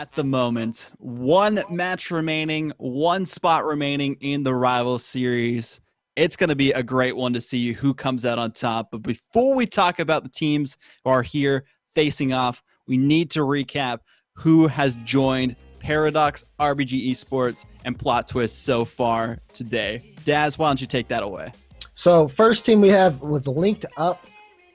at the moment. One match remaining, one spot remaining in the rival series. It's going to be a great one to see who comes out on top. But before we talk about the teams who are here facing off, we need to recap who has joined Paradox, RBG Esports, and Plot Twist so far today. Daz, why don't you take that away? So first team we have was Linked Up,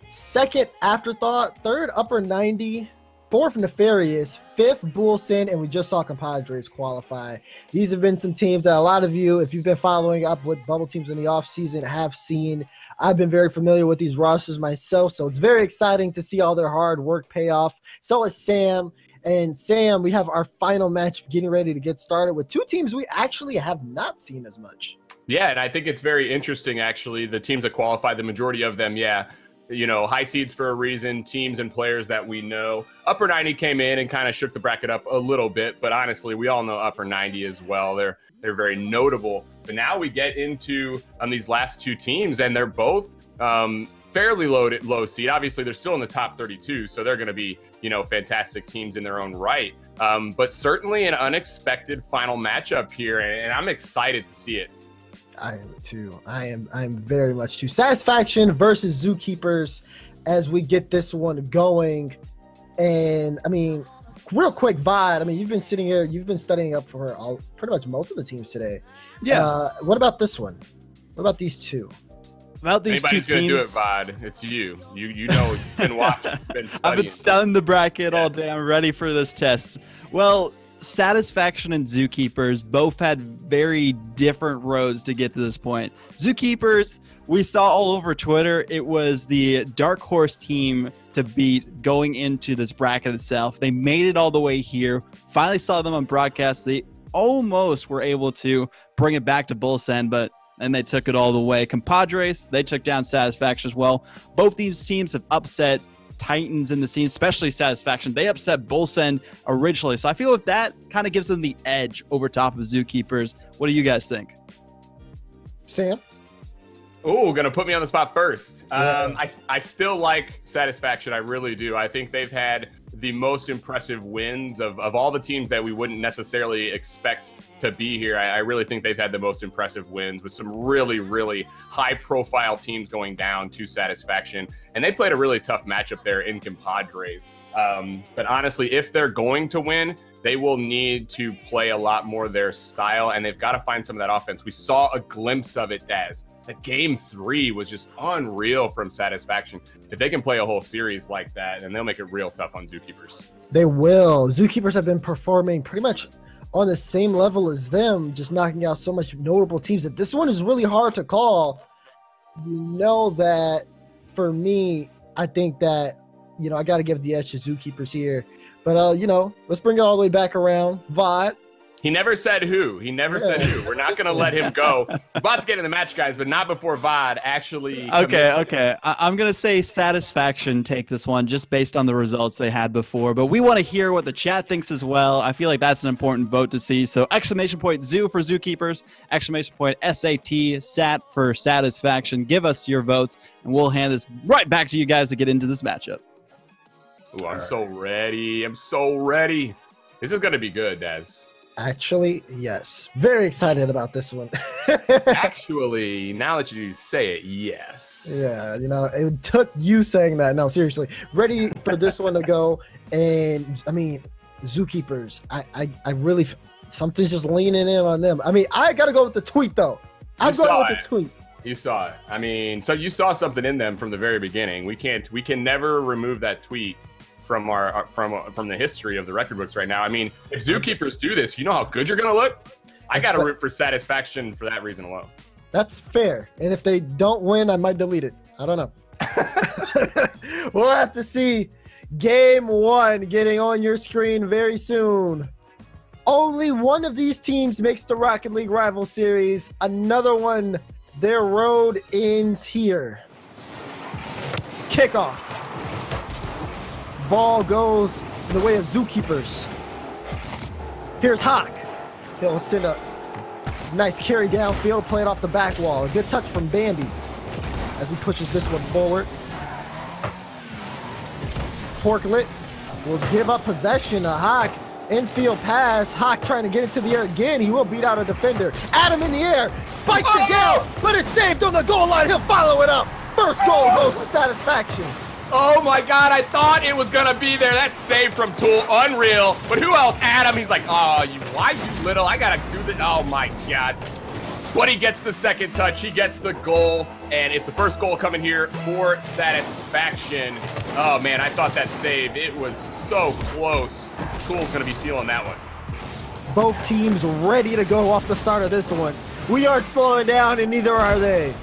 second Afterthought, third Upper 90, fourth Nefarious, fifth Bullsen, and we just saw Compadres qualify. These have been some teams that a lot of you, if you've been following up with bubble teams in the offseason, have seen. I've been very familiar with these rosters myself, so it's very exciting to see all their hard work pay off. So is Sam. And Sam, we have our final match getting ready to get started with two teams we actually have not seen as much. Yeah, and I think it's very interesting, actually. The teams that qualified, the majority of them, high seeds for a reason, teams and players that we know. Upper 90 came in and kind of shook the bracket up a little bit, but honestly, we all know Upper 90 as well. They're very notable. But now we get into these last two teams, and they're both fairly low seed. Obviously, they're still in the top 32, so they're going to be, fantastic teams in their own right. But certainly an unexpected final matchup here, and I'm excited to see it. I am too. I'm very much too. Satisfaction versus Zookeepers as we get this one going. And real quick, VOD. You've been sitting here, you've been studying up for pretty much most of the teams today. Yeah. What about this one? What about these two? About these Anybody's two teams, gonna do it, VOD. It's you. You know, you've been watching. I've been studying the bracket all day. I'm ready for this test. Well, Satisfaction and Zookeepers both had very different roads to get to this point. Zookeepers, we saw all over Twitter, it was the dark horse team to beat going into this bracket itself. They made it all the way here. Finally saw them on broadcast. They almost were able to bring it back to Bullsen, but and they took it all the way. Compadres, they took down Satisfaction as well. Both these teams have upset titans in the scene, especially Satisfaction. They upset Bullsen originally. So I feel if that kind of gives them the edge over top of Zookeepers. What do you guys think? Sam? Oh, gonna put me on the spot first. I still like Satisfaction. I really do. I think they've had the most impressive wins of all the teams that we wouldn't necessarily expect to be here. I really think they've had the most impressive wins with some really, really high-profile teams going down to Satisfaction. And they played a really tough matchup there in Compadres. But honestly, if they're going to win, they will need to play a lot more their style, and they've got to find some of that offense. We saw a glimpse of it, Daz. That game 3 was just unreal from Satisfaction. If they can play a whole series like that, then they'll make it real tough on Zookeepers. They will. Zookeepers have been performing pretty much on the same level as them, just knocking out so much notable teams that this one is really hard to call. You know that for me, I think that, I got to give the edge to Zookeepers here. But, let's bring it all the way back around. VOD. He never said who. Said who. We're not going to let him go. We're about to get in the match, guys, but not before VOD actually. Okay. I'm going to say Satisfaction take this one just based on the results they had before. But we want to hear what the chat thinks as well. I feel like that's an important vote to see. So exclamation point Zoo for Zookeepers, exclamation point SAT, SAT for Satisfaction. Give us your votes, and we'll hand this right back to you guys to get into this matchup. Ooh, I'm so ready. This is going to be good, Daz. Actually, yes. Very excited about this one. Actually, now that you say it, yes. Yeah, it took you saying that. No, seriously. Ready for this one to go. And, Zookeepers, I really, something's just leaning in on them. I got to go with the tweet, though. I'm going with the tweet. You saw it. So you saw something in them from the very beginning. We can never remove that tweet from from the history of the record books right now. If Zookeepers do this, you know how good you're gonna look? I gotta root for Satisfaction for that reason alone. That's fair. And if they don't win, I might delete it. I don't know. We'll have to see. Game 1 getting on your screen very soon. Only one of these teams makes the Rocket League Rival Series. Another one, their road ends here. Kickoff. Ball goes in the way of Zookeepers. Here's Hawk. He'll send a nice carry downfield, play it off the back wall. A good touch from Bambi as he pushes this one forward. Porklet will give up possession to Hawk. Infield pass. Hawk trying to get into the air again. He will beat out a defender. Adam in the air. Spikes it down, but it's saved on the goal line. He'll follow it up. First goal goes to Satisfaction. Oh my God, I thought it was gonna be there. That save from Tool, unreal. But who else? Adam, he's like, oh, why you little? I gotta do this. Oh my God. But he gets the second touch, he gets the goal, and it's the first goal coming here for Satisfaction. Oh man, I thought that save, it was so close. Tool's gonna be feeling that one. Both teams ready to go off the start of this one. We aren't slowing down, and neither are they.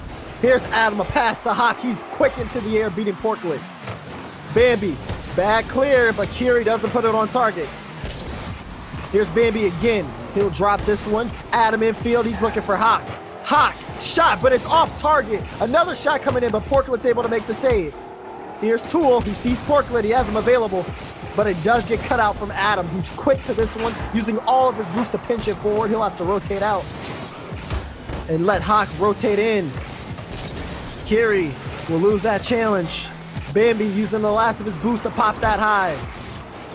Here's Adam, a pass to Hawk. He's quick into the air, beating Portland. Bambi, bad clear, but Kiri doesn't put it on target. Here's Bambi again. He'll drop this one. Adam infield, he's looking for Hawk. Hawk, shot, but it's off target. Another shot coming in, but Portland's able to make the save. Here's Tool, he sees Portland, he has him available, but it does get cut out from Adam, who's quick to this one, using all of his boost to pinch it forward. He'll have to rotate out and let Hawk rotate in. Kiri will lose that challenge. Bambi using the last of his boost to pop that high.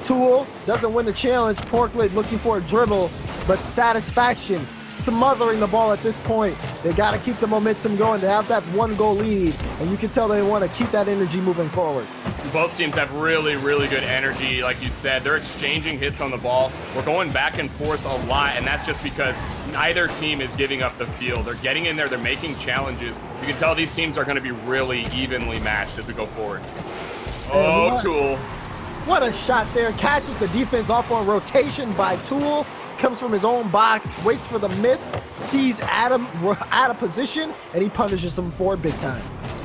Tool doesn't win the challenge. Portland looking for a dribble, but Satisfaction smothering the ball at this point. They got to keep the momentum going. They have that 1-goal lead, and you can tell they want to keep that energy moving forward. Both teams have really, really good energy. Like you said, they're exchanging hits on the ball. We're going back and forth a lot, and that's just because neither team is giving up the field. They're getting in there. They're making challenges. You can tell these teams are going to be really evenly matched as we go forward. Oh, Tool. What a shot there. Catches the defense off on rotation by Tool. Comes from his own box, waits for the miss, sees Adam out of position, and he punishes him for it big time.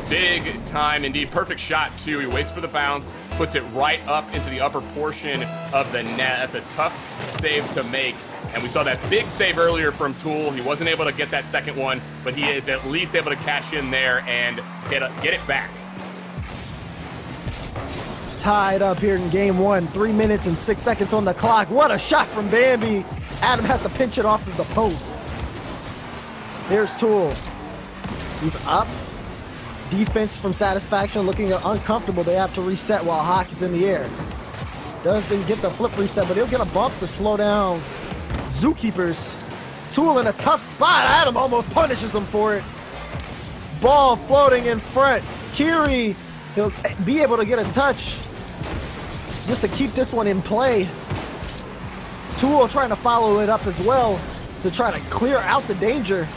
Big time indeed. Perfect shot, too. He waits for the bounce, puts it right up into the upper portion of the net. That's a tough save to make. And we saw that big save earlier from Tool. He wasn't able to get that second one, but he is at least able to cash in there and get it back. Tied up here in game one. 3 minutes and 6 seconds on the clock. What a shot from Bambi. Adam has to pinch it off of the post. Here's Tool. He's up. Defense from Satisfaction looking uncomfortable. They have to reset while Hawk is in the air. Doesn't get the flip reset, but he'll get a bump to slow down Zookeepers. Tool in a tough spot. Adam almost punishes him for it. Ball floating in front. Kiri, he'll be able to get a touch just to keep this one in play. Tool trying to follow it up as well to try to clear out the danger.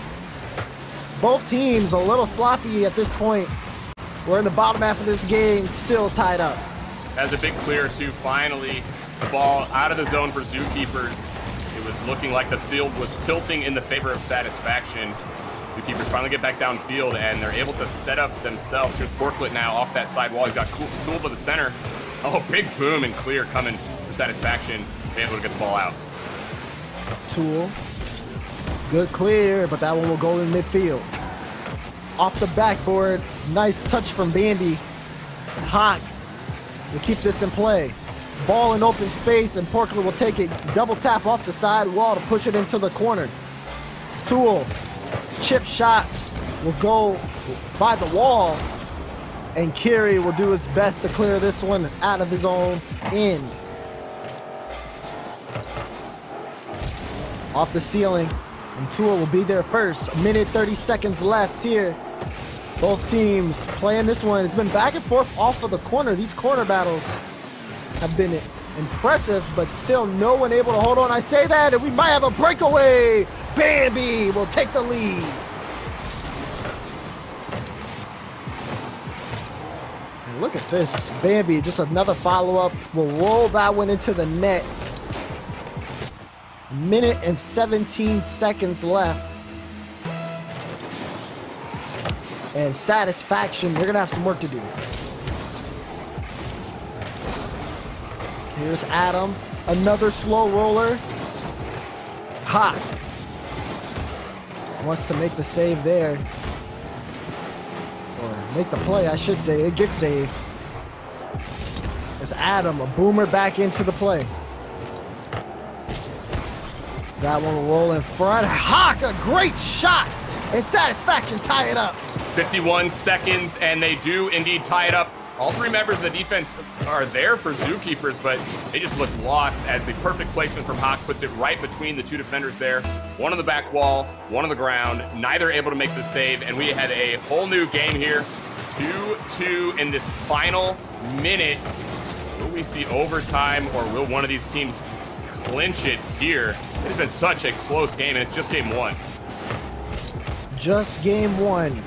Both teams a little sloppy at this point. We're in the bottom half of this game, still tied up. That's a big clear too. Finally, the ball out of the zone for Zookeepers. It was looking like the field was tilting in the favor of Satisfaction. Zookeepers finally get back downfield, and they're able to set up themselves. Here's Portlet now off that side wall. He's got Tool to the center. Oh, big boom and clear coming for Satisfaction. They're able to get the ball out. Tool. Good clear, but that one will go in midfield. Off the backboard. Nice touch from Bambi. Hawk will keep this in play. Ball in open space, and Portland will take it. Double tap off the side wall to push it into the corner. Tool. Chip shot will go by the wall, and Kiri will do his best to clear this one out of his own end. Off the ceiling, and Tool will be there first. 1:30 left here. Both teams playing this one. It's been back and forth off of the corner. These corner battles have been impressive, but still no one able to hold on. I say that, and we might have a breakaway. Bambi will take the lead. And look at this. Bambi, just another follow-up. Will roll that one into the net. 1:17 left. And Satisfaction, they're going to have some work to do. Here's Adam. Another slow roller. Hawk wants to make the save there. Or make the play, I should say. It gets saved. It's Adam, a boomer back into the play. That one will roll in front. Hawk, a great shot. And Satisfaction tie it up. 51 seconds, and they do indeed tie it up. All three members of the defense are there for Zookeepers, but they just look lost as the perfect placement from Hawk puts it right between the two defenders there. One on the back wall, one on the ground. Neither able to make the save, and we had a whole new game here. 2-2 in this final minute. Will we see overtime, or will one of these teams clinch it here? It has been such a close game, and it's just game one. Just game one.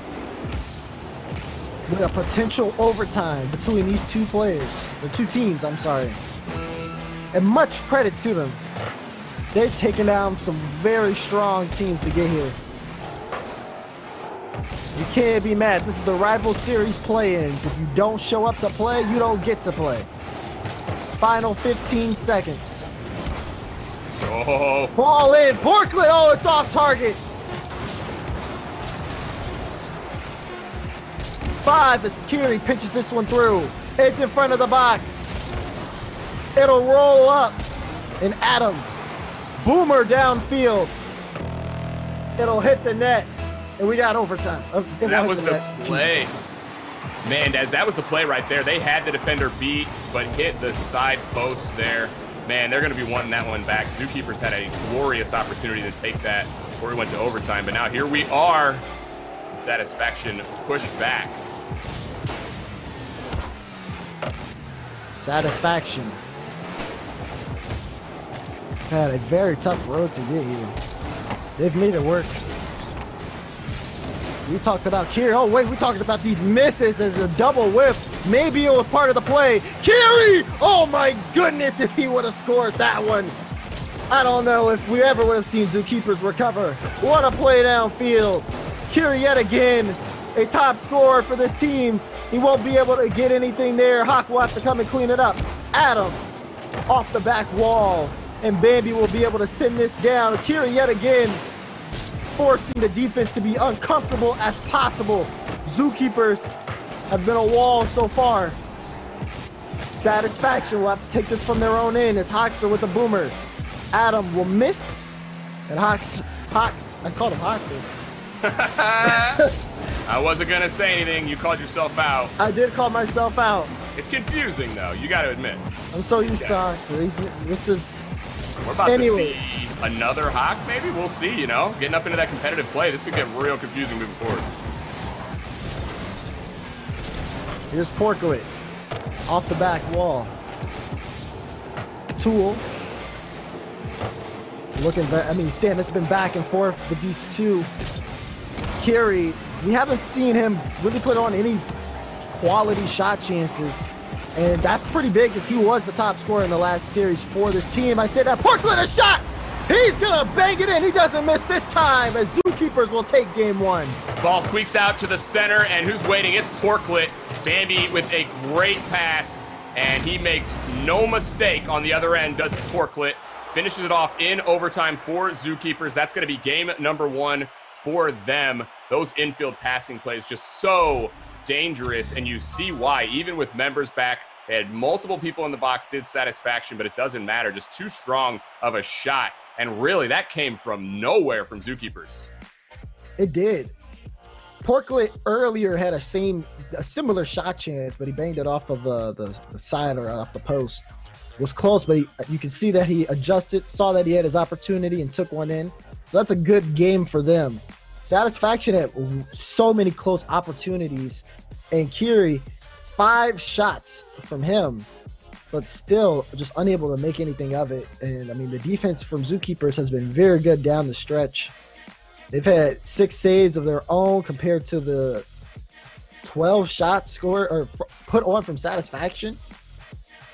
With a potential overtime between these two players, or two teams, I'm sorry. And much credit to them. They've taken down some very strong teams to get here. You can't be mad. This is the rival series play-ins. If you don't show up to play, you don't get to play. Final 15 seconds. Oh. Ball in. Portland. Oh, it's off target. 5 as Kiri pinches this one through. It's in front of the box. It'll roll up. And Adam. Boomer downfield. It'll hit the net. And we got overtime. That was the play. Man, Dez, that was the play right there. They had the defender beat, but hit the side post there. Man, they're going to be wanting that one back. Zookeepers had a glorious opportunity to take that before we went to overtime. But now here we are. Satisfaction pushed back. Satisfaction. Had a very tough road to get here. They've made it work. We talked about Kiri. Oh, wait, we talked about these misses as a double whiff. Maybe it was part of the play. Kiri! Oh, my goodness, if he would have scored that one. I don't know if we ever would have seen Zookeepers recover. What a play downfield. Kiri yet again, a top scorer for this team. He won't be able to get anything there. Hawk will have to come and clean it up. Adam off the back wall. And Bambi will be able to send this down. Kiri yet again, forcing the defense to be uncomfortable as possible. Zookeepers have been a wall so far. Satisfaction will have to take this from their own end as Hawks are with the boomer. Adam will miss. And Hawk, I called him Hawkson. I wasn't going to say anything. You called yourself out. I did call myself out. It's confusing, though. You got to admit. I'm so used to Hawks. So this is... We're about to see another Hawk, maybe? We'll see, you know? Getting up into that competitive play. This could get real confusing moving forward. Here's Portlet. Off the back wall. Tool. Looking back. I mean, Sam, it's been back and forth with these two. Kiri, we haven't seen him really put on any quality shot chances. And that's pretty big because he was the top scorer in the last series for this team. I said that Portland a shot. He's going to bang it in. He doesn't miss this time as Zookeepers will take game one. Ball squeaks out to the center, and who's waiting? It's Portlet. Bambi with a great pass, and he makes no mistake on the other end, does Portlet. Finishes it off in overtime for Zookeepers. That's going to be game number one for them. Those infield passing plays just so dangerous, and you see why. Even with members back, they had multiple people in the box, did Satisfaction, but it doesn't matter. Just too strong of a shot, and really that came from nowhere from Zookeepers. It did. Portlet earlier had a similar shot chance, but he banged it off of the side or off the post. It was close, but you can see that he adjusted, saw that he had his opportunity and took one in. So that's a good game for them. Satisfaction had so many close opportunities, and Kiri, 5 shots from him, but still just unable to make anything of it. And I mean, the defense from Zookeepers has been very good down the stretch. They've had 6 saves of their own compared to the 12 shots scored or put on from Satisfaction.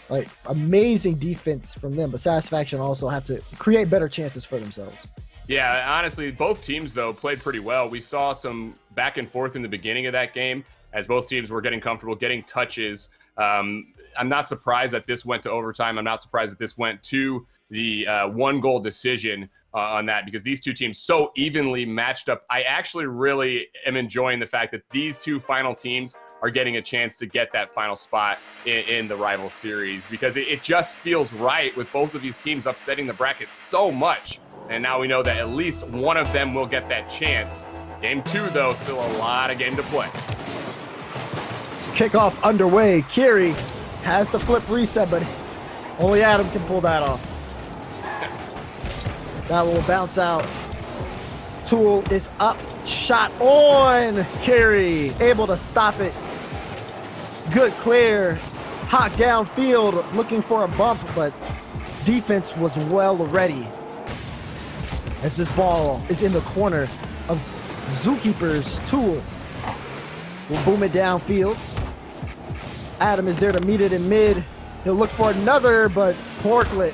Like, amazing defense from them, but Satisfaction also have to create better chances for themselves. Yeah, honestly, both teams, though, played pretty well. We saw some back and forth in the beginning of that game as both teams were getting comfortable, getting touches. I'm not surprised that this went to overtime. I'm not surprised that this went to the 1-goal decision on that, because these two teams so evenly matched up. I actually really am enjoying the fact that these two final teams are getting a chance to get that final spot in the rival series, because it just feels right with both of these teams upsetting the bracket so much. And now we know that at least one of them will get that chance. Game 2, though, still a lot of game to play. Kickoff underway. Kiri has the flip reset, but only Adam can pull that off. That will bounce out. Tool is up. Shot on. Kiri able to stop it. Good clear. Hawk downfield looking for a bump, but defense was well ready. As this ball is in the corner of Zookeepers. Tool will boom it downfield. Adam is there to meet it in mid. He'll look for another, but Porklet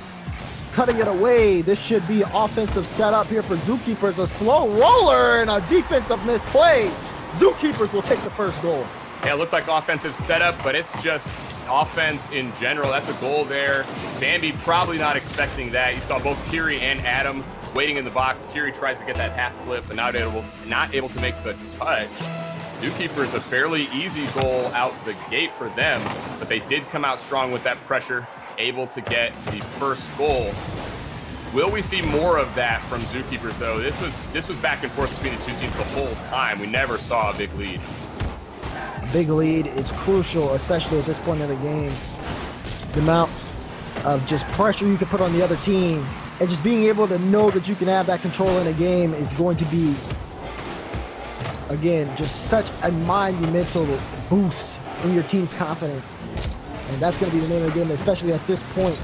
cutting it away. This should be offensive setup here for Zookeepers. A slow roller and a defensive misplay. Zookeepers will take the first goal. Yeah, it looked like offensive setup, but it's just offense in general. That's a goal there. Bambi probably not expecting that. You saw both Kiri and Adam waiting in the box. Kiri tries to get that half flip, but not able to make the touch. Zookeepers, a fairly easy goal out the gate for them, but they did come out strong with that pressure, able to get the first goal. Will we see more of that from Zookeepers, though? This was back and forth between the two teams the whole time. We never saw a big lead. A big lead is crucial, especially at this point in the game. The amount of just pressure you can put on the other team and just being able to know that you can have that control in a game is going to be, again, just such a monumental boost in your team's confidence. And that's going to be the name of the game, especially at this point.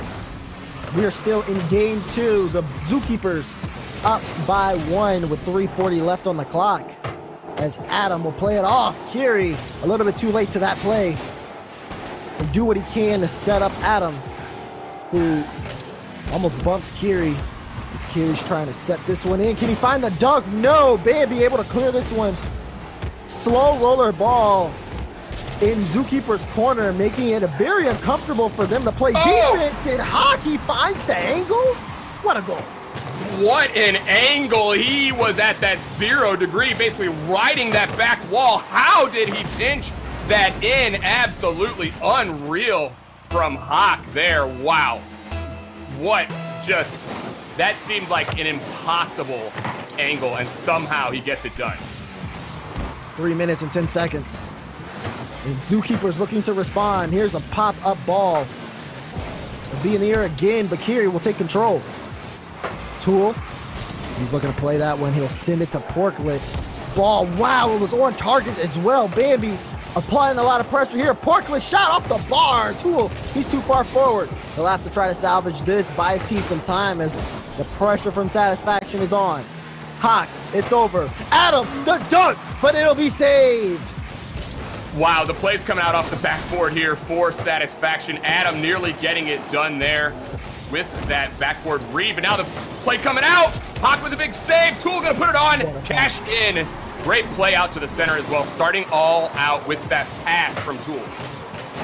We are still in game 2. The Zookeepers up by 1 with 3:40 left on the clock. As Adam will play it off. Kiri, a little bit too late to that play. Will do what he can to set up Adam, who almost bumps Kiri. As Kiri's trying to set this one in. Can he find the dunk? No. Bambi able to clear this one. Slow roller ball in Zookeeper's corner, making it very uncomfortable for them to play defense. And Hockey finds the angle. What a goal. What an angle. He was at that 0 degree, basically riding that back wall. How did he pinch that in? Absolutely unreal from Hawk there. Wow. What just, that seemed like an impossible angle, and somehow he gets it done. 3 minutes and 10 seconds. And Zookeepers looking to respond. Here's a pop-up ball. It'll be in the air again, but Kiri will take control. Tool, he's looking to play that one. He'll send it to Porklet. Ball, wow, it was on target as well. Bambi applying a lot of pressure here. Porklet shot off the bar. Tool, he's too far forward. He'll have to try to salvage this, buy his team some time as the pressure from Satisfaction is on. Hawk, it's over. Adam, the dunk, but it'll be saved. Wow, the play's coming out off the backboard here for Satisfaction. Adam nearly getting it done there with that backboard read, but now the play coming out. Hawk with a big save. Tool gonna put it on. Cash in. Great play out to the center as well, starting all out with that pass from Tool.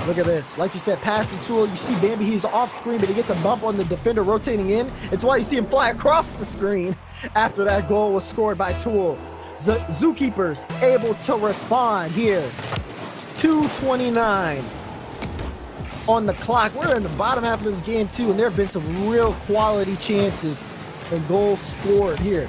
Look at this. Like you said, pass from Tool. You see Bambi, he's off screen, but he gets a bump on the defender rotating in. It's why you see him fly across the screen after that goal was scored by Tool. Zookeepers able to respond here. 2:29 on the clock. We're in the bottom half of this game too, and there have been some real quality chances and goals scored here.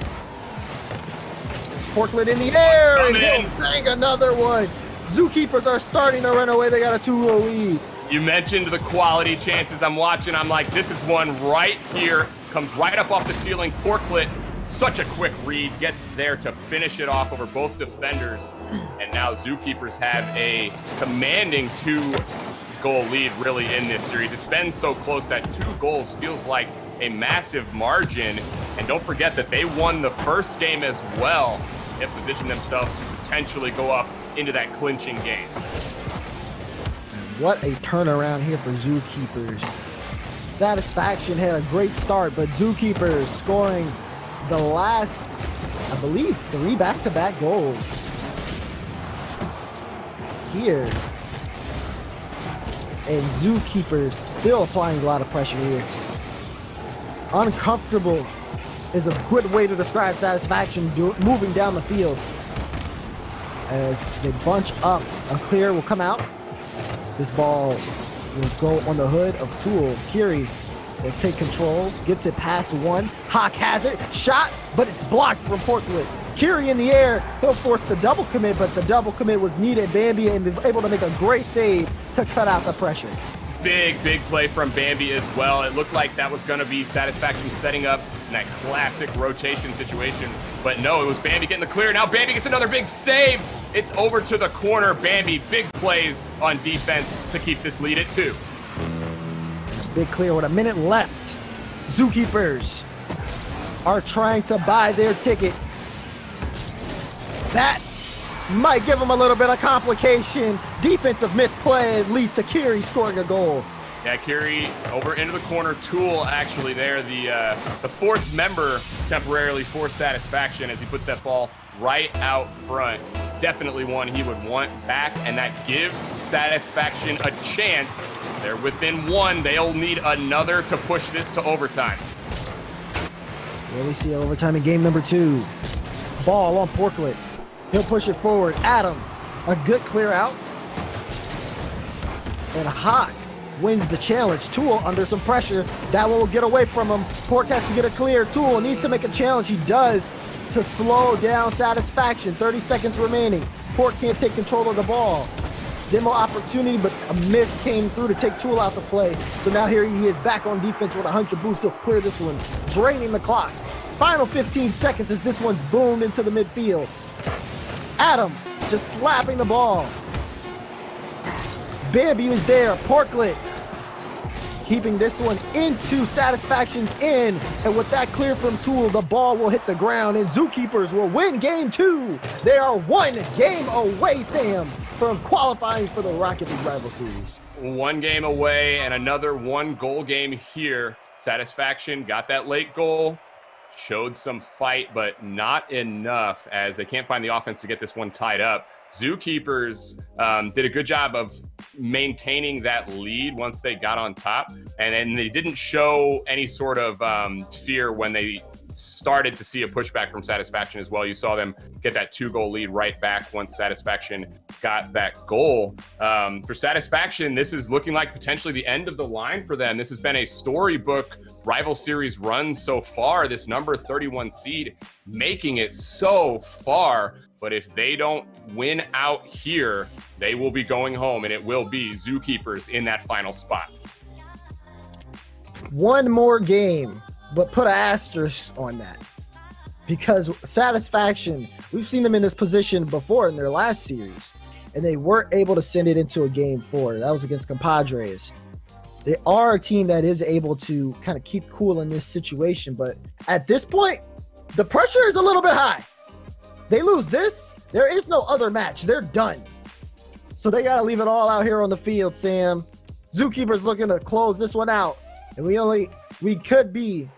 Porklet in the air, and he'll bang another one. Zookeepers are starting to run away. They got a 2-0 lead. You mentioned the quality chances. I'm watching. I'm like, this is one right here. Comes right up off the ceiling. Porklet, such a quick read, gets there to finish it off over both defenders. And now Zookeepers have a commanding 2-goal lead really in this series. It's been so close that 2 goals feels like a massive margin. And don't forget that they won the first game as well. They have positioned themselves to potentially go up into that clinching game. What a turnaround here for Zookeepers. Satisfaction had a great start, but Zookeepers scoring the last, I believe, 3 back-to-back goals here. And Zookeepers still applying a lot of pressure here. Uncomfortable is a good way to describe Satisfaction moving down the field. As they bunch up, a clear will come out. This ball will go on the hood of Tool. Kiri will take control, gets it past 1. Hawk has it, shot, but it's blocked from Portland. Kiri in the air. He'll force the double commit, but the double commit was needed. Bambi able to make a great save to cut out the pressure. Big play from Bambi as well. It looked like that was going to be Satisfaction setting up in that classic rotation situation. But no, it was Bambi getting the clear. Now Bambi gets another big save. It's over to the corner. Bambi, big plays on defense to keep this lead at 2. Big clear with a minute left. Zookeepers are trying to buy their ticket. That might give them a little bit of complication. Defensive misplay leads to Kiri scoring a goal. Yeah, Kiri over into the corner. Tool actually there, the fourth member temporarily for Satisfaction as he puts that ball right out front. Definitely one he would want back, and that gives Satisfaction a chance. They're within 1. They'll need another to push this to overtime. Well, we see overtime in game number 2. Ball on Porklet. He'll push it forward. Adam, a good clear out. And Hawk wins the challenge. Tool under some pressure. That one will get away from him. Pork has to get a clear. Tool needs to make a challenge. He does to slow down Satisfaction. 30 seconds remaining. Pork can't take control of the ball. Demo opportunity, but a miss came through to take Tool out the play. So now here he is back on defense with a 100 boost. He'll clear this one, draining the clock. Final 15 seconds as this one's boomed into the midfield. Adam just slapping the ball. Bambi is there. Porklet keeping this one into Satisfaction's end. And with that clear from Tool, the ball will hit the ground and Zookeepers will win game 2. They are 1 game away, Sam, from qualifying for the Rocket League Rival Series. 1 game away and another 1-goal game here. Satisfaction got that late goal. Showed some fight, but not enough as they can't find the offense to get this one tied up. Zookeepers did a good job of maintaining that lead once they got on top, and then they didn't show any sort of fear when they started to see a pushback from Satisfaction as well. You saw them get that 2-goal lead right back once Satisfaction got that goal. For Satisfaction, this is looking like potentially the end of the line for them. This has been a storybook rival series run so far, this number 31 seed making it so far. But if they don't win out here, they will be going home, and it will be Zookeepers in that final spot. 1 more game, but put an asterisk on that. Because Satisfaction, we've seen them in this position before in their last series, and they weren't able to send it into a game 4. That was against Compadres. They are a team that is able to kind of keep cool in this situation, but at this point, the pressure is a little bit high. They lose this, there is no other match. They're done. So they got to leave it all out here on the field, Sam. Zookeepers looking to close this one out, and we could be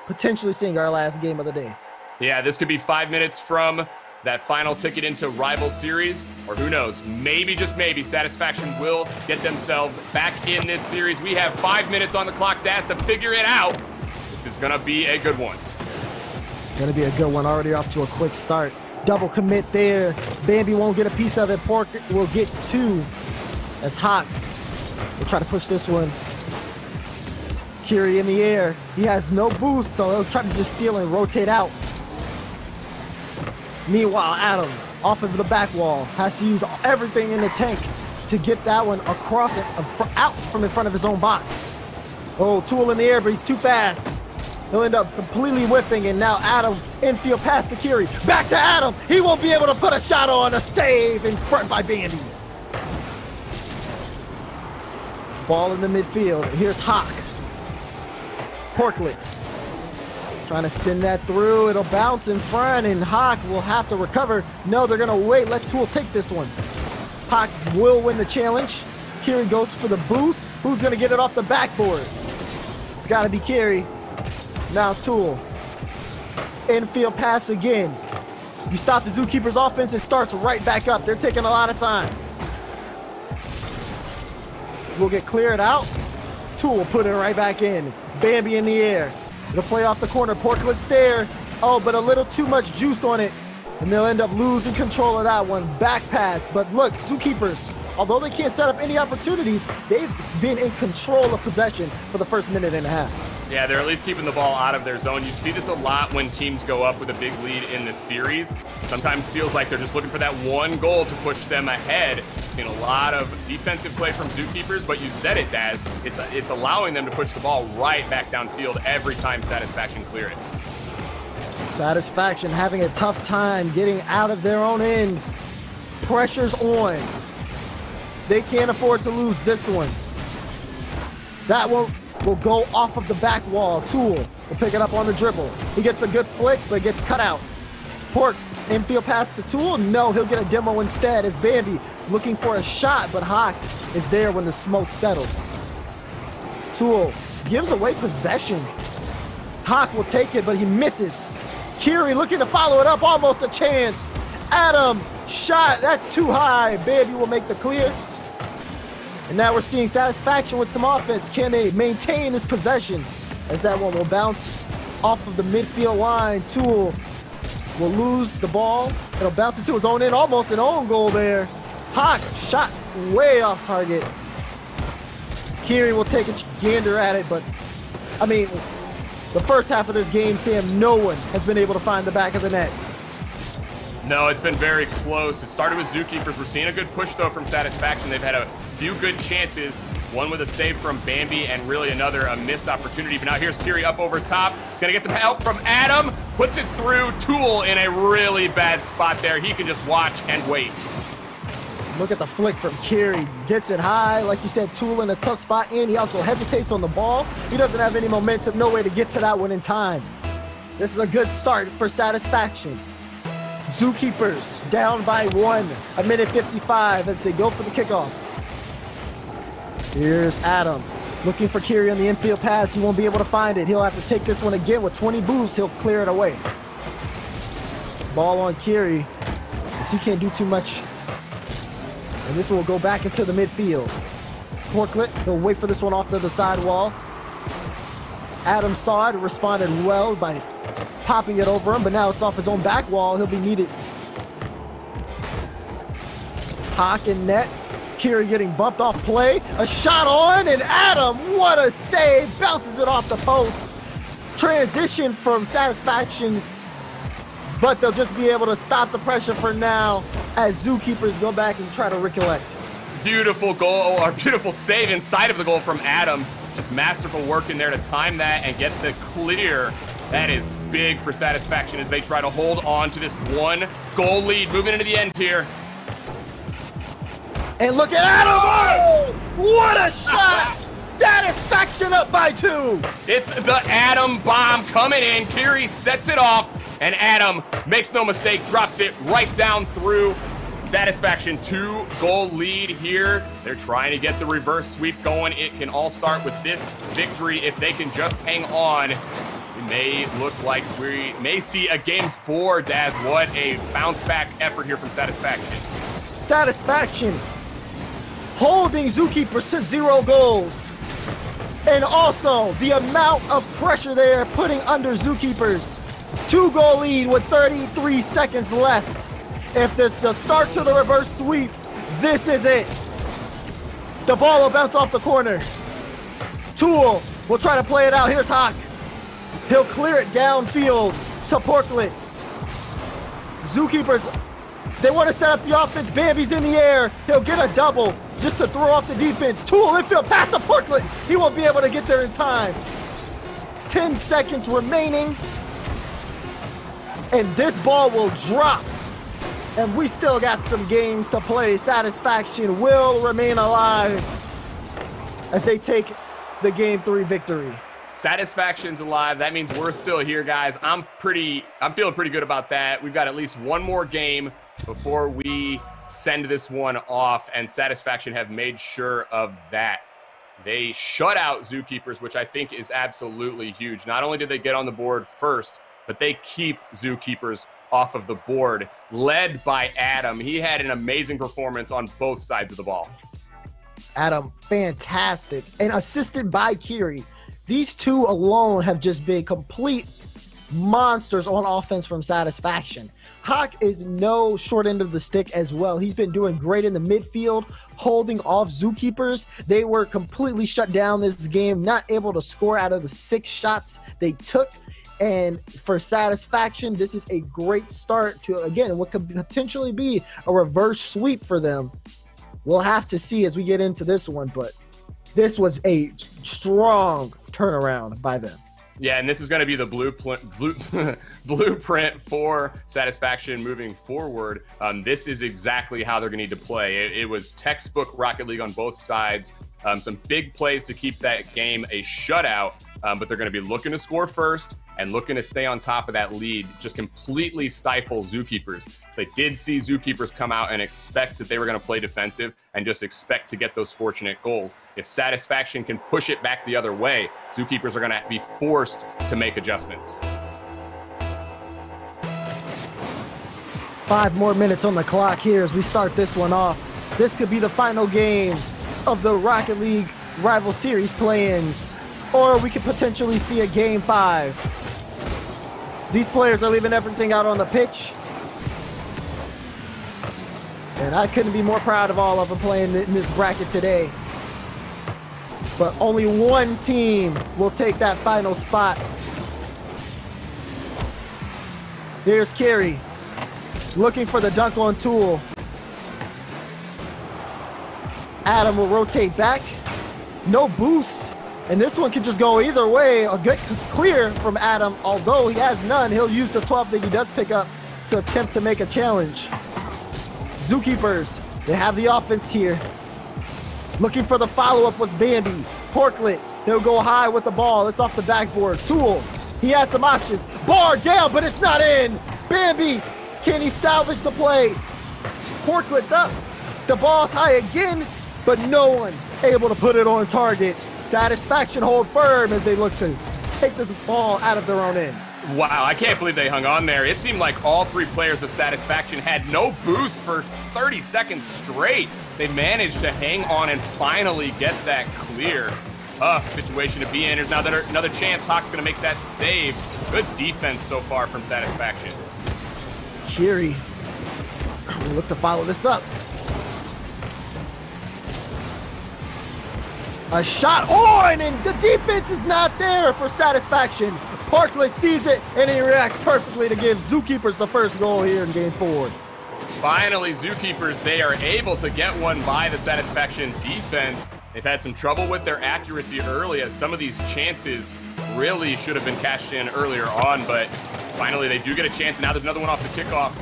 potentially seeing our last game of the day. Yeah, this could be 5 minutes from that final ticket into Rival Series, or who knows, maybe, just maybe, Satisfaction will get themselves back in this series. We have 5 minutes on the clock, Daz, to figure it out. This is going to be a good one. Going to be a good one, already off to a quick start. Double commit there. Bambi won't get a piece of it. Pork will get 2. That's Hawk. We'll try to push this one. Kiri in the air. He has no boost, so he'll try to just steal and rotate out. Meanwhile, Adam, off of the back wall, has to use everything in the tank to get that one across it, out from in front of his own box. Oh, Tool in the air, but he's too fast. He'll end up completely whiffing, and now Adam, infield pass to Kiri. Back to Adam. He won't be able to put a shot on. A save in front by Bambi. Ball in the midfield. Here's Hawk. Porklet trying to send that through. It'll bounce in front, and Hawk will have to recover. No, they're going to wait. Let Tool take this one. Hawk will win the challenge. Kiri goes for the boost. Who's going to get it off the backboard? It's got to be Kiri. Now Tool. Infield pass again. You stop the Zookeepers offense, it starts right back up. They're taking a lot of time. We'll get cleared out. Tool will put it right back in. Bambi in the air. It'll play off the corner. Porklet's there. Oh, but a little too much juice on it. And they'll end up losing control of that one. Back pass. But look, Zookeepers, although they can't set up any opportunities, they've been in control of possession for the first minute and a half. Yeah, they're at least keeping the ball out of their zone. You see this a lot when teams go up with a big lead in this series. Sometimes feels like they're just looking for that one goal to push them ahead. Seen a lot of defensive play from Zookeepers, but you said it, Daz. It's allowing them to push the ball right back downfield every time Satisfaction clear it. Satisfaction having a tough time getting out of their own end. Pressure's on. They can't afford to lose this one. That one will go off of the back wall. Tool will pick it up on the dribble. He gets a good flick, but gets cut out. Pork, infield pass to Tool. No, he'll get a demo instead as Bambi looking for a shot, but Hawk is there when the smoke settles. Tool gives away possession. Hawk will take it, but he misses. Kiri looking to follow it up, almost a chance. Adam, shot, that's too high. Bambi will make the clear. And now we're seeing Satisfaction with some offense. Can they maintain this possession? As that one will bounce off of the midfield line. Tool will lose the ball. It'll bounce into his own end, almost an own goal there. Hawk shot way off target. Kiri will take a gander at it, but I mean, the first half of this game, Sam, no one has been able to find the back of the net. No, it's been very close. It started with Zookeepers. We're seeing a good push, though, from Satisfaction. They've had a few good chances, one with a save from Bambi and really a missed opportunity. But now here's Kiri up over top. He's going to get some help from Adam. Puts it through. Tool in a really bad spot there. He can just watch and wait. Look at the flick from Kiri. Gets it high. Like you said, Tool in a tough spot, and he also hesitates on the ball. He doesn't have any momentum, no way to get to that one in time. This is a good start for Satisfaction. Zookeepers down by 1, a minute 55 as they go for the kickoff. Here's Adam looking for Kiri on the infield pass. He won't be able to find it. He'll have to take this one again with 20 boosts. He'll clear it away. Ball on Kiri, as he can't do too much. And this one will go back into the midfield. Porklet, he'll wait for this one off to the side wall. Adam saw it and responded well by popping it over him, but now it's off his own back wall. He'll be needed. Hawk in net. Kiri getting bumped off play. A shot on, and Adam, what a save. Bounces it off the post. Transition from Satisfaction, but they'll just be able to stop the pressure for now as Zookeepers go back and try to recollect. Beautiful goal, or beautiful save inside of the goal from Adam. Just masterful work in there to time that and get the clear. That is big for Satisfaction as they try to hold on to this one goal lead. Moving into the end here. And look at Adam! Oh, what a shot! Satisfaction up by 2. It's the Adam bomb coming in. Kiri sets it off, and Adam makes no mistake, drops it right down through. Satisfaction 2-goal lead here. They're trying to get the reverse sweep going. It can all start with this victory if they can just hang on. It may look like we may see a game 4, Daz. What a bounce back effort here from Satisfaction. Satisfaction holding Zookeepers to 0 goals. And also the amount of pressure they are putting under Zookeepers. 2-goal lead with 33 seconds left. If this is the start to the reverse sweep, this is it. The ball will bounce off the corner. Tool will try to play it out. Here's Hawk. He'll clear it downfield to Porklet. Zookeepers, they want to set up the offense. Bambi's in the air. He'll get a double just to throw off the defense. Tool infield pass to Porklet. He won't be able to get there in time. 10 seconds remaining. And this ball will drop. And we still got some games to play. Satisfaction will remain alive as they take the Game 3 victory. Satisfaction's alive. That means we're still here, guys. I'm feeling pretty good about that. We've got at least one more game before we send this one off, and Satisfaction have made sure of that. They shut out Zookeepers, which I think is absolutely huge. Not only did they get on the board first, but they keep Zookeepers off of the board, led by Adam. He had an amazing performance on both sides of the ball. Adam, fantastic. And assisted by Kiri. These two alone have just been complete monsters on offense from Satisfaction. Hawk is no short end of the stick as well. He's been doing great in the midfield, holding off Zookeepers. They were completely shut down this game, not able to score out of the 6 shots they took. And for Satisfaction, this is a great start to, again, what could potentially be a reverse sweep for them. We'll have to see as we get into this one, but this was a strong turnaround by them. Yeah, and this is going to be the blueprint for Satisfaction moving forward. This is exactly how they're going to need to play. It was textbook Rocket League on both sides. Some big plays to keep that game a shutout, but they're going to be looking to score first and looking to stay on top of that lead, just completely stifle Zookeepers. So I did see Zookeepers come out and expect that they were going to play defensive and just expect to get those fortunate goals. If Satisfaction can push it back the other way, Zookeepers are going to be forced to make adjustments. 5 more minutes on the clock here as we start this one off. This could be the final game of the Rocket League Rival Series play-ins, or we could potentially see a Game 5. These players are leaving everything out on the pitch, and I couldn't be more proud of all of them playing in this bracket today. But only one team will take that final spot. There's Carey, looking for the dunk on Tool. Adam will rotate back. No boost. And this one could just go either way. A good clear from Adam. Although he has none, he'll use the 12 that he does pick up to attempt to make a challenge. Zookeepers, they have the offense here. Looking for the follow-up was Bambi. Porklet, he'll go high with the ball. It's off the backboard. Tool, he has some options. Bar down, but it's not in. Bambi, can he salvage the play? Porklet's up. The ball's high again, but no one able to put it on target. Satisfaction hold firm as they look to take this ball out of their own end. Wow, I can't believe they hung on there. It seemed like all 3 players of Satisfaction had no boost for 30 seconds straight. They managed to hang on and finally get that clear. Situation to be in. There's another chance. Hawk's going to make that save. Good defense so far from Satisfaction. Carey will look to follow this up. A shot on, and the defense is not there for Satisfaction. Parklet sees it, and he reacts perfectly to give Zookeepers the first goal here in Game 4. Finally, Zookeepers, they are able to get one by the Satisfaction defense. They've had some trouble with their accuracy early, as some of these chances really should have been cashed in earlier on, but finally they do get a chance. Now there's another one off the kickoff.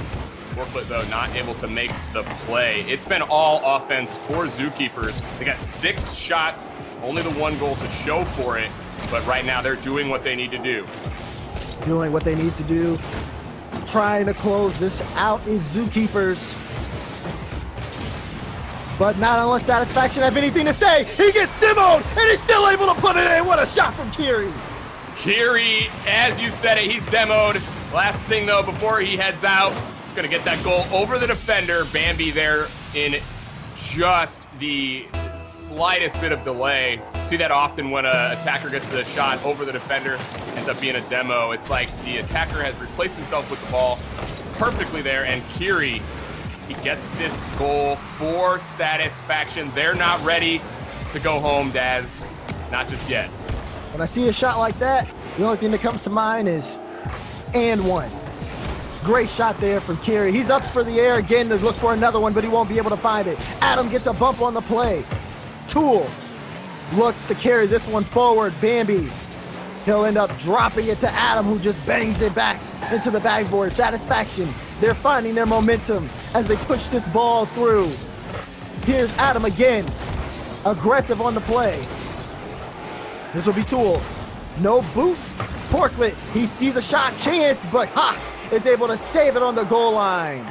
Porklet, though, not able to make the play. It's been all offense for Zookeepers. They got 6 shots, only the 1 goal to show for it, but right now they're doing what they need to do. Doing what they need to do. Trying to close this out is Zookeepers. But not unless Satisfaction have anything to say. He gets demoed, and he's still able to put it in. What a shot from Carey. Carey, as you said it, he's demoed. Last thing, though, before he heads out, he's going to get that goal over the defender. Bambi there in just the slightest bit of delay. See that often when an attacker gets the shot over the defender, ends up being a demo. It's like the attacker has replaced himself with the ball perfectly there, and Carey, he gets this goal for Satisfaction. They're not ready to go home, Daz. Not just yet. When I see a shot like that, the only thing that comes to mind is and one. Great shot there from Carey. He's up for the air again to look for another one, but he won't be able to find it. Adam gets a bump on the play. Tool looks to carry this one forward. Bambi, he'll end up dropping it to Adam, who just bangs it back into the backboard. Satisfaction, they're finding their momentum as they push this ball through. Here's Adam again, aggressive on the play. This will be Tool. No boost. Porklet, he sees a shot chance, but Hawk is able to save it on the goal line.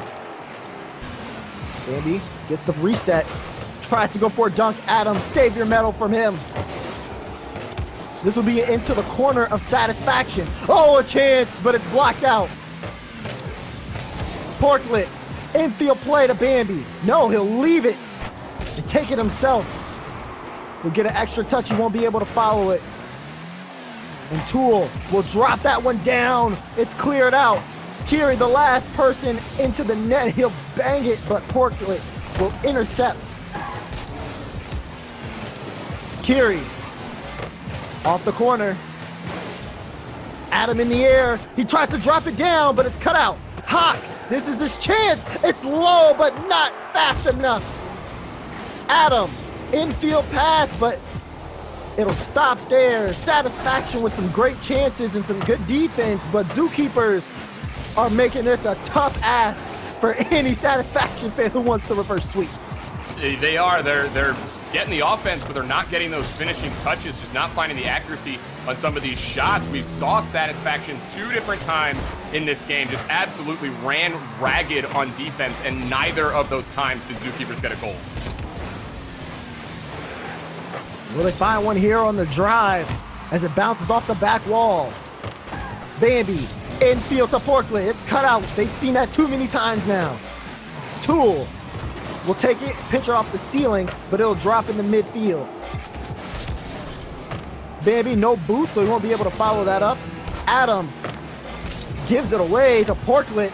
Bambi gets the reset. Tries to go for a dunk. Adam, save your medal from him. This will be into the corner of Satisfaction. Oh, a chance, but it's blocked out. Porklet, infield play to Bambi. No, he'll leave it and take it himself. He'll get an extra touch. He won't be able to follow it. And Tool will drop that one down. It's cleared out. Kiri, the last person into the net. He'll bang it, but Porklet will intercept. Kiri off the corner. Adam in the air. He tries to drop it down, but it's cut out. Hawk, this is his chance. It's low, but not fast enough. Adam, infield pass, but it'll stop there. Satisfaction with some great chances and some good defense, but Zookeepers are making this a tough ask for any Satisfaction fan who wants the reverse sweep. They are. They're getting the offense, but they're not getting those finishing touches, just not finding the accuracy on some of these shots. We saw Satisfaction 2 different times in this game, just absolutely ran ragged on defense, and neither of those times did Zookeepers get a goal. Will they find one here on the drive as it bounces off the back wall? Bambi, infield to Porklet. It's cut out. They've seen that too many times now. Tool will take it, pinch it off the ceiling, but it'll drop in the midfield. Bambi, no boost, so he won't be able to follow that up. Adam gives it away to Porklet,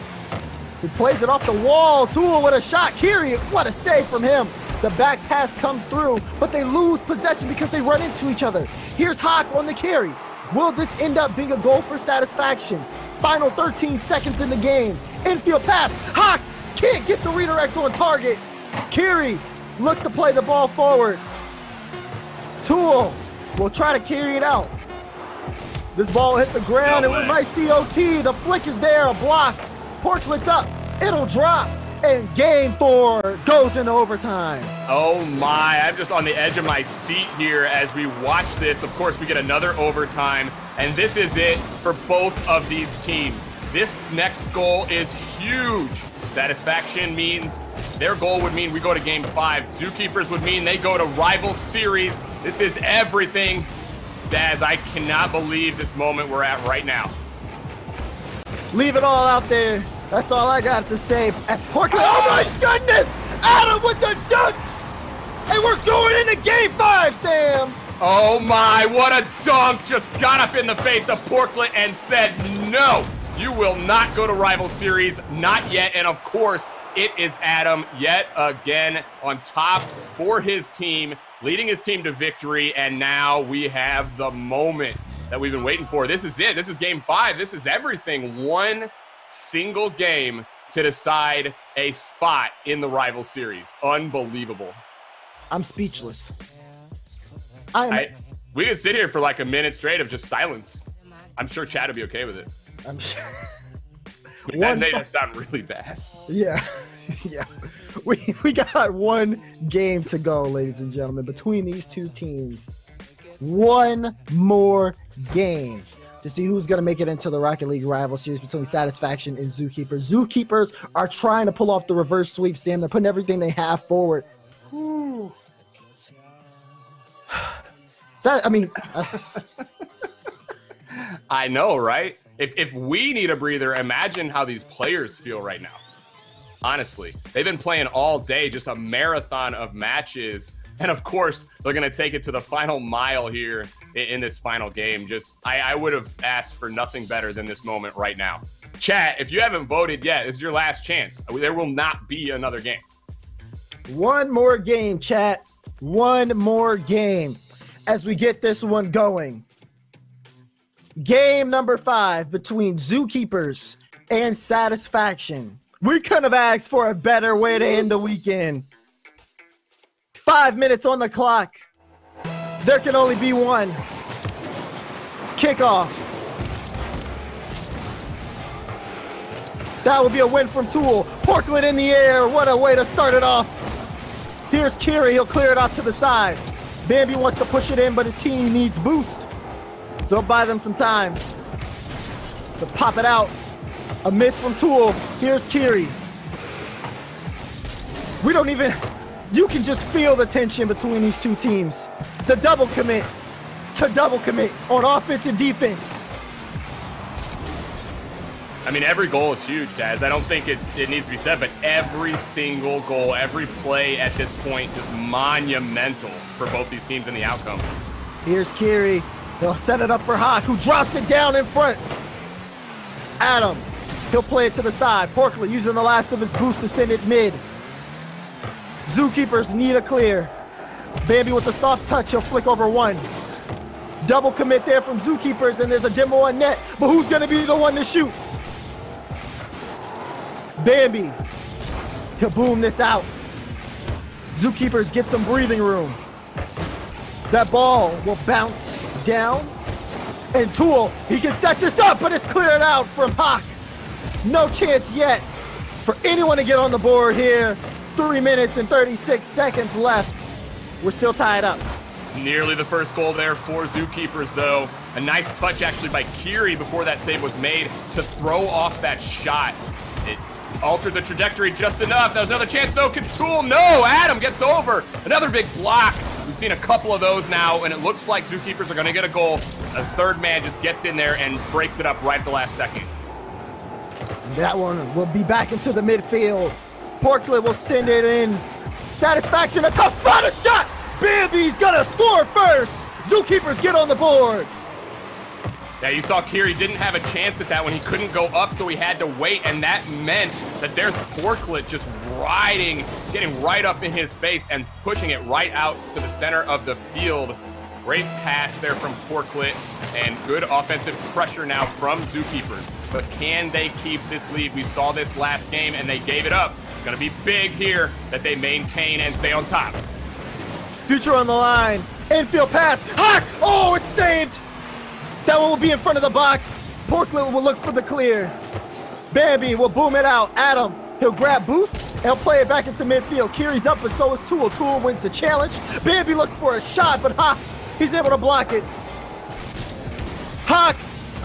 who plays it off the wall. Tool with a shot. Kiri, what a save from him. The back pass comes through, but they lose possession because they run into each other. Here's Hawk on the carry. Will this end up being a goal for Satisfaction? Final 13 seconds in the game. Infield pass. Hawk can't get the redirect on target. Kiri looks to play the ball forward. Tool will try to carry it out. This ball hit the ground and we might see OT. The flick is there, a block. Porklet's up. It'll drop. And game 4 goes into overtime. Oh my, I'm just on the edge of my seat here as we watch this. Of course, we get another overtime, and this is it for both of these teams. This next goal is huge. Satisfaction means their goal would mean we go to game 5. Zookeepers would mean they go to rival series. This is everything. Daz, I cannot believe this moment we're at right now. Leave it all out there. That's all I got to say. As Porklet, oh my goodness! Adam with the dunk! And we're going into game 5, Sam! Oh my, what a dunk! Just got up in the face of Porklet and said, no, you will not go to rival series, not yet. And of course, it is Adam yet again on top for his team, leading his team to victory. And now we have the moment that we've been waiting for. This is it. This is game 5. This is everything. One single game to decide a spot in the rival series. Unbelievable. I'm speechless. We could sit here for like a minute straight of just silence. I'm sure Chad would be okay with it. I'm sure. That made it sound really bad. Yeah. Yeah. We got one game to go, ladies and gentlemen, between these two teams. One more game to see who's going to make it into the Rocket League rival series between Satisfaction and Zookeepers. Zookeepers are trying to pull off the reverse sweep, Sam. They're putting everything they have forward. I know, right? If we need a breather, imagine how these players feel right now. Honestly, they've been playing all day, just a marathon of matches. And of course, they're going to take it to the final mile here in this final game. I would have asked for nothing better than this moment right now. Chat, if you haven't voted yet, this is your last chance. There will not be another game. One more game, chat. One more game as we get this one going. Game number 5 between Zookeepers and Satisfaction. We couldn't have asked for a better way to end the weekend. 5 minutes on the clock. There can only be one. Kickoff. That will be a win from Tool. Porklet in the air. What a way to start it off. Here's Kiri. He'll clear it out to the side. Bambi wants to push it in, but his team needs boost. So buy them some time to pop it out. A miss from Tool. Here's Kiri. You can just feel the tension between these two teams. The double commit on offense and defense. I mean, every goal is huge, Daz. I don't think it needs to be said, but every single goal, every play at this point, just monumental for both these teams and the outcome. Here's Kiri. They'll set it up for Hawk, who drops it down in front. Adam, he'll play it to the side. Porkley using the last of his boost to send it mid. Zookeepers need a clear. Bambi with the soft touch, he'll flick over one. Double commit there from Zookeepers, and there's a demo on net, but who's gonna be the one to shoot? Bambi, he'll boom this out. Zookeepers get some breathing room. That ball will bounce down, and Tool, he can set this up, but it's cleared out from Hawk. No chance yet for anyone to get on the board here. 3 minutes and 36 seconds left. We're still tied up. Nearly the first goal there for Zookeepers, though. A nice touch actually by Kiri before that save was made to throw off that shot. It altered the trajectory just enough. That was another chance, though. Can Tool? No! Adam gets over. Another big block. We've seen a couple of those now, and it looks like Zookeepers are going to get a goal. A third man just gets in there and breaks it up right at the last second. That one will be back into the midfield. Porkley will send it in. Satisfaction, a tough spot, a shot! Bambi's gonna score first! Zookeepers get on the board! Yeah, you saw Kiri didn't have a chance at that one. He couldn't go up, so he had to wait, and that meant that there's Porklet just riding, getting right up in his face and pushing it right out to the center of the field. Great pass there from Porklet, and good offensive pressure now from Zookeepers. But can they keep this lead? We saw this last game, and they gave it up. It's going to be big here that they maintain and stay on top. Future on the line. Infield pass. Hawk! Oh, it's saved! That one will be in front of the box. Porklet will look for the clear. Bambi will boom it out. Adam, he'll grab boost, and he'll play it back into midfield. Kiri's up, but so is Tool. Tool wins the challenge. Bambi looking for a shot, but Hawk, he's able to block it. Hawk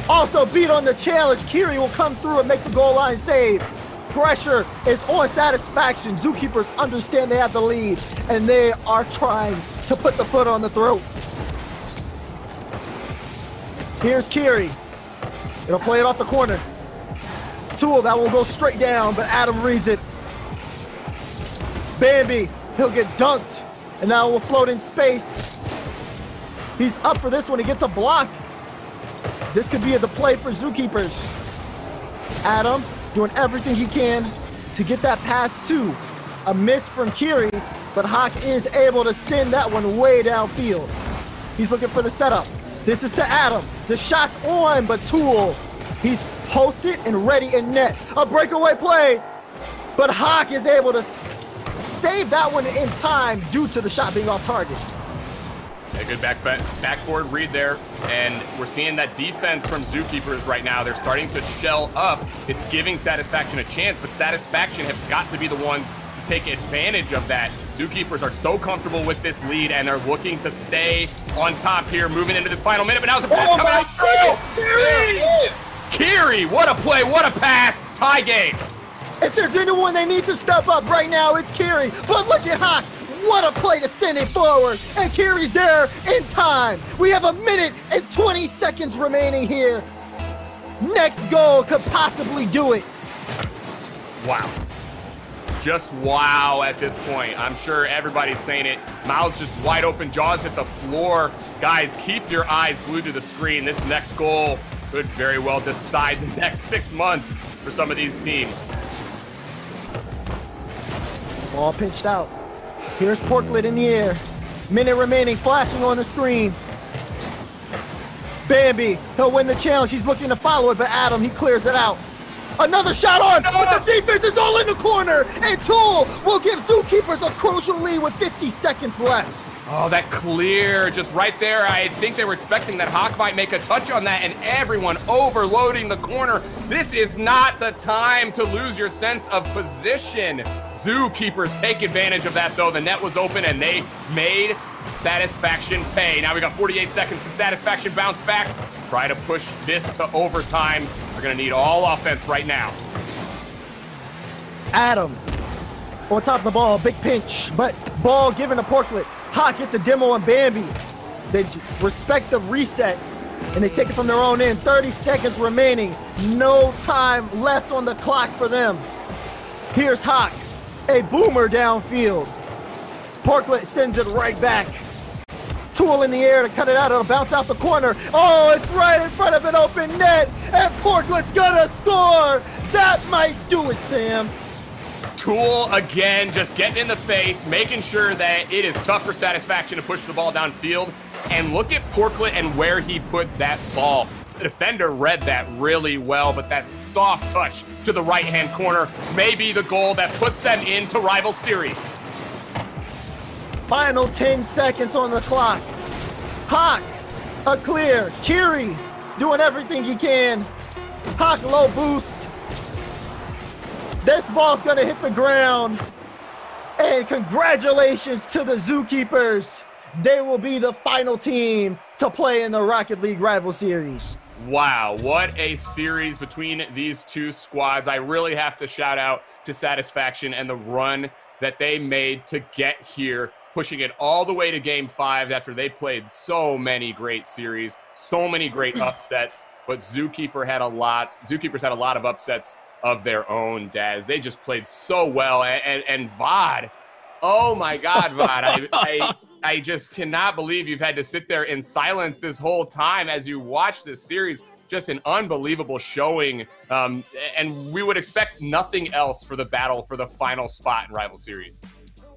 also beat on the challenge. Kiri will come through and make the goal line save. Pressure is on Satisfaction. Zookeepers understand they have the lead, and they are trying to put the foot on the throat. Here's Kiri. It'll play it off the corner. Tool, that will go straight down, but Adam reads it. Bambi, he'll get dunked, and now will float in space. He's up for this one. He gets a block. This could be the play for Zookeepers. Adam doing everything he can to get that pass to. A miss from Kiri, but Hawk is able to send that one way downfield. He's looking for the setup. This is to Adam. The shot's on, but Tool, he's posted and ready in net. A breakaway play, but Hawk is able to save that one in time due to the shot being off target. A good backboard read there, and we're seeing that defense from Zookeepers right now. They're starting to shell up. It's giving Satisfaction a chance, but Satisfaction have got to be the ones to take advantage of that. Zookeepers are so comfortable with this lead, and they're looking to stay on top here, moving into this final minute. But now it's a pass coming out through. There it is. Kiri, what a play, what a pass. Tie game. If there's anyone they need to step up right now, it's Kiri. But look at Hawk. What a play to send it forward. And Kiri's there in time. We have a minute and 20 seconds remaining here. Next goal could possibly do it. Wow. Just wow at this point. I'm sure everybody's saying it. Mouths just wide open, jaws hit the floor. Guys, keep your eyes glued to the screen. This next goal could very well decide the next 6 months for some of these teams. Ball pinched out. Here's Porklet in the air. Minute remaining, flashing on the screen. Bambi, he'll win the challenge. He's looking to follow it, but Adam, he clears it out. Another shot on, but the defense is all in the corner, and Tool will give Zookeepers a crucial lead with 50 seconds left. Oh, that clear, just right there. I think they were expecting that Hawk might make a touch on that, and everyone overloading the corner. This is not the time to lose your sense of position. Zookeepers take advantage of that, though. The net was open, and they made Satisfaction pay. Now we got 48 seconds. Can Satisfaction bounce back? Try to push this to overtime. They're going to need all offense right now. Adam on top of the ball, big pinch, but ball given to Porklet. Hawk gets a demo on Bambi. They respect the reset, and they take it from their own end. 30 seconds remaining. No time left on the clock for them. Here's Hawk, a boomer downfield. Porklet sends it right back. Tool in the air to cut it out. It'll bounce out the corner. Oh, it's right in front of an open net. And Portland's gonna score. That might do it, Sam. Tool again, just getting in the face, making sure that it is tough for Satisfaction to push the ball downfield. And look at Portland and where he put that ball. The defender read that really well, but that soft touch to the right-hand corner may be the goal that puts them into rival series. Final 10 seconds on the clock. Hawk, a clear. Kiri doing everything he can. Hawk low boost. This ball's gonna hit the ground. And congratulations to the Zookeepers. They will be the final team to play in the Rocket League Rival Series. Wow, what a series between these two squads. I really have to shout out to Satisfaction and the run that they made to get here, pushing it all the way to Game 5 after they played so many great series, so many great upsets. But Zookeepers had a lot of upsets of their own, Daz. They just played so well. And VOD, oh my God, VOD, I just cannot believe you've had to sit there in silence this whole time as you watch this series. Just an unbelievable showing. And we would expect nothing else for the battle for the final spot in Rival Series.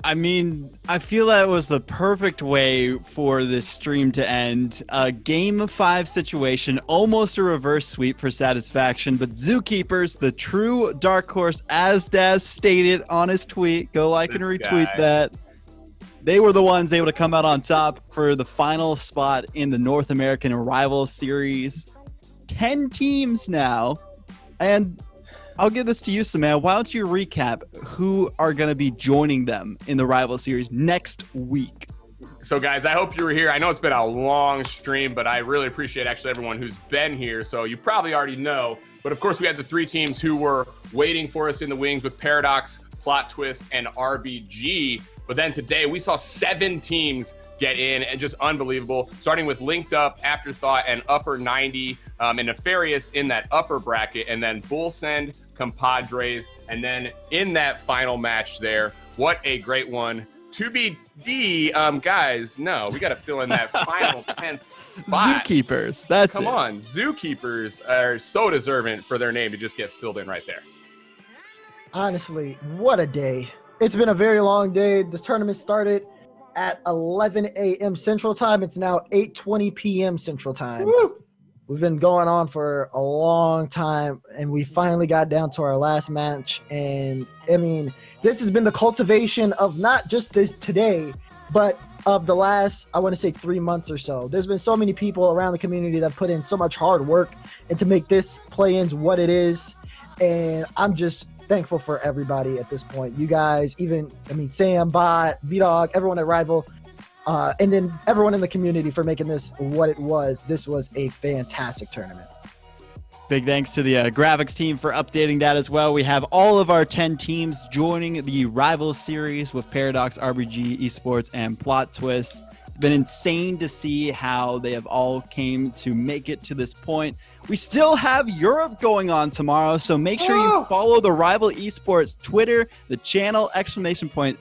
I mean, I feel that was the perfect way for this stream to end. A Game 5 situation, almost a reverse sweep for Satisfaction, but Zookeepers, the true dark horse, as Daz stated on his tweet, go like and retweet that. They were the ones able to come out on top for the final spot in the North American Rival Series. 10 teams now, and I'll give this to you, Samantha. Why don't you recap who are going to be joining them in the Rival Series next week? So, guys, I hope you were here. I know it's been a long stream, but I really appreciate actually everyone who's been here. So you probably already know. But, of course, we had the three teams who were waiting for us in the wings with Paradox, Plot Twist, and RBG. But then today we saw 7 teams get in, and just unbelievable, starting with Linked Up, Afterthought, and Upper 90, and Nefarious in that upper bracket, and then Bull Send, Compadres, and then in that final match there, what a great one. 2BD, guys, no, we got to fill in that final 10th spot. Zookeepers, that's Come on, Zookeepers are so deserving for their name to just get filled in right there. Honestly, what a day. It's been a very long day. The tournament started at 11 a.m. Central Time. It's now 8:20 p.m. Central Time. Woo! We've been going on for a long time, and we finally got down to our last match. And, I mean, this has been the cultivation of not just this today, but of the last, I want to say, 3 months or so. There's been so many people around the community that put in so much hard work and to make this play-ins what it is. And I'm just thankful for everybody at this point. You guys, even, I mean, Sam, Bot, V-Dog, everyone at Rival, and then everyone in the community for making this what it was. This was a fantastic tournament. Big thanks to the graphics team for updating that as well. We have all of our 10 teams joining the Rival Series with Paradox, RBG, Esports, and Plot Twist. It's been insane to see how they have all came to make it to this point. We still have Europe going on tomorrow, so make sure you follow the Rival Esports Twitter, the channel,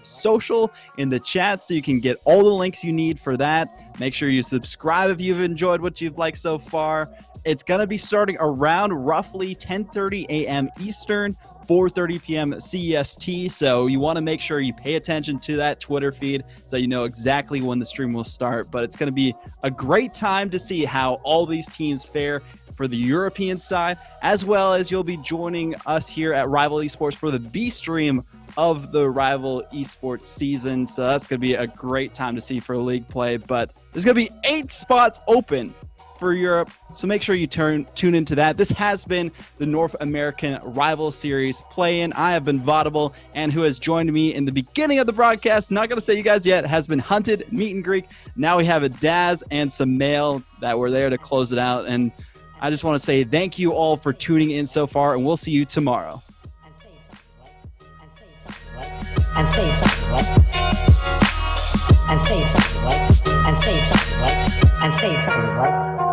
!social in the chat so you can get all the links you need for that. Make sure you subscribe if you've enjoyed what you've liked so far. It's going to be starting around roughly 10:30 a.m. Eastern, 4:30 p.m. CEST. So you want to make sure you pay attention to that Twitter feed so you know exactly when the stream will start. But it's going to be a great time to see how all these teams fare for the European side, as well as you'll be joining us here at Rival Esports for the B stream of the Rival Esports season. So that's going to be a great time to see for league play. But there's going to be 8 spots open for Europe, so make sure you tune into that. This has been the North American Rival Series play-in. I have been Vaudible, and who has joined me in the beginning of the broadcast, not going to say you guys yet, has been Hunted, Meet and Greek. Now we have a Daz and some Mail that were there to close it out, and I just want to say thank you all for tuning in so far, and we'll see you tomorrow. And say something what? And say something what? And say something what? And say something what?